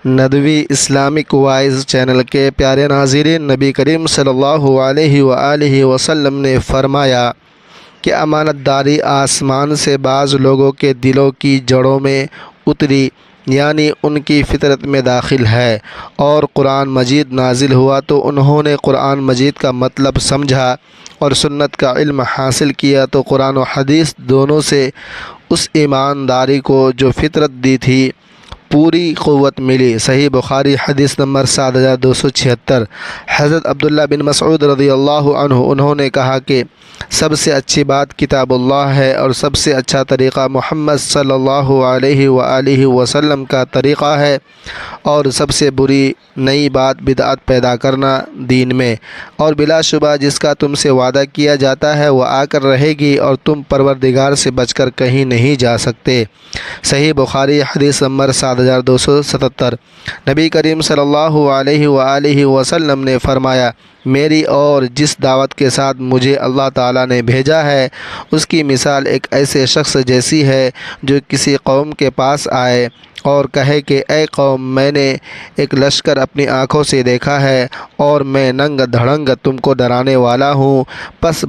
Nadwi Islamic wise channel کے پیارے ناظرین، نبی کریم صلی اللہ علیہ وآلہ وسلم نے فرمایا کہ امانت داری آسمان سے بعض لوگوں کے دلوں کی جڑوں میں اتری، یعنی ان کی فطرت میں داخل ہے، اور قرآن مجید نازل ہوا تو انہوں نے قرآن مجید کا مطلب سمجھا اور سنت کا علم حاصل کیا تو قرآن و حدیث دونوں سے اس ایمانداری کو جو فطرت دی تھی پوری قوت ملی۔ صحیح بخاری حدیث نمبر 7276۔ حضرت عبداللہ بن مسعود رضی اللہ عنہ انہوں نے کہا کہ سب سے اچھی بات کتاب اللہ ہے، اور سب سے اچھا طریقہ محمد صلی اللہ علیہ وآلہ وسلم کا طریقہ ہے، اور سب سے بری نئی بات بدعت پیدا کرنا دین میں، اور بلا شبہ جس کا تم سے وعدہ کیا جاتا ہے وہ آ کر رہے گی، اور تم پروردگار سے بچ کر کہیں نہیں جا سکتے۔ صحیح بخاری حدیث نمبر 7277۔ نبی کریم صلی اللہ علیہ وآلہ وسلم نے فرمایا، میری اور جس دعوت کے ساتھ مجھے اللہ تعالیٰ نے بھیجا ہے اس کی مثال ایک ایسے شخص جیسی ہے جو کسی قوم کے پاس آئے اور کہے کہ اے قوم، میں نے ایک لشکر اپنی آنکھوں سے دیکھا ہے اور میں ننگ دھڑنگ تم کو ڈرانے والا ہوں، پس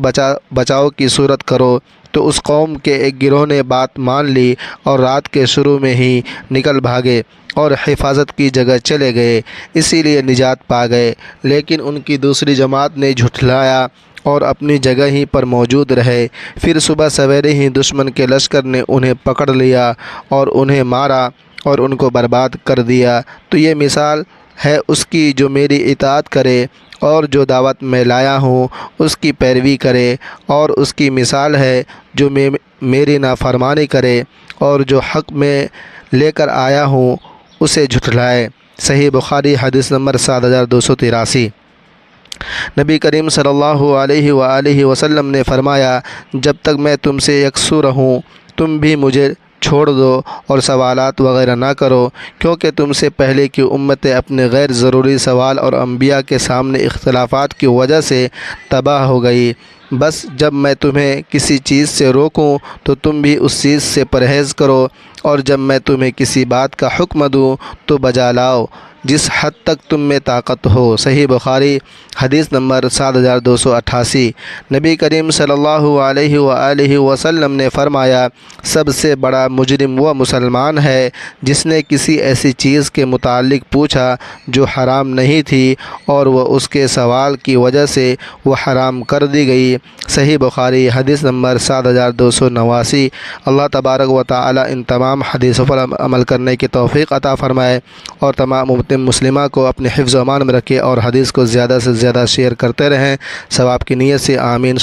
بچاؤ کی صورت کرو۔ تو اس قوم کے ایک گروہ نے بات مان لی اور رات کے شروع میں ہی نکل بھاگے اور حفاظت کی جگہ چلے گئے، اسی لیے نجات پا گئے، لیکن ان کی دوسری جماعت نے جھٹلایا اور اپنی جگہ ہی پر موجود رہے۔ پھر صبح سویرے ہی دشمن کے لشکر نے انہیں پکڑ لیا اور انہیں مارا اور ان کو برباد کر دیا۔ تو یہ مثال ہے اس کی جو میری اطاعت کرے اور جو دعوت میں لایا ہوں اس کی پیروی کرے، اور اس کی مثال ہے جو میری نافرمانی کرے اور جو حق میں لے کر آیا ہوں اسے جھٹلائے۔ صحیح بخاری حدیث نمبر 7283۔ نبی کریم صلی اللہ علیہ وآلہ وسلم نے فرمایا، جب تک میں تم سے یکسو رہوں تم بھی مجھے چھوڑ دو اور سوالات وغیرہ نہ کرو، کیونکہ تم سے پہلے کی امتیں اپنے غیر ضروری سوال اور انبیاء کے سامنے اختلافات کی وجہ سے تباہ ہو گئی۔ بس جب میں تمہیں کسی چیز سے روکوں تو تم بھی اس چیز سے پرہیز کرو، اور جب میں تمہیں کسی بات کا حکم دوں تو بجا لاؤ جس حد تک تم میں طاقت ہو۔ صحیح بخاری حدیث نمبر 7288۔ نبی کریم صلی اللہ علیہ وآلہ وسلم نے فرمایا، سب سے بڑا مجرم وہ مسلمان ہے جس نے کسی ایسی چیز کے متعلق پوچھا جو حرام نہیں تھی اور وہ اس کے سوال کی وجہ سے وہ حرام کر دی گئی۔ صحیح بخاری حدیث نمبر 7289۔ اللہ تبارک و تعالی ان تمام حدیثوں پر عمل کرنے کی توفیق عطا فرمائے، اور تمام امت مسلمہ کو اپنے حفظ و امان میں رکھے، اور حدیث کو زیادہ سے زیادہ شیئر کرتے رہیں۔ ثواب کی نیت سے آمین۔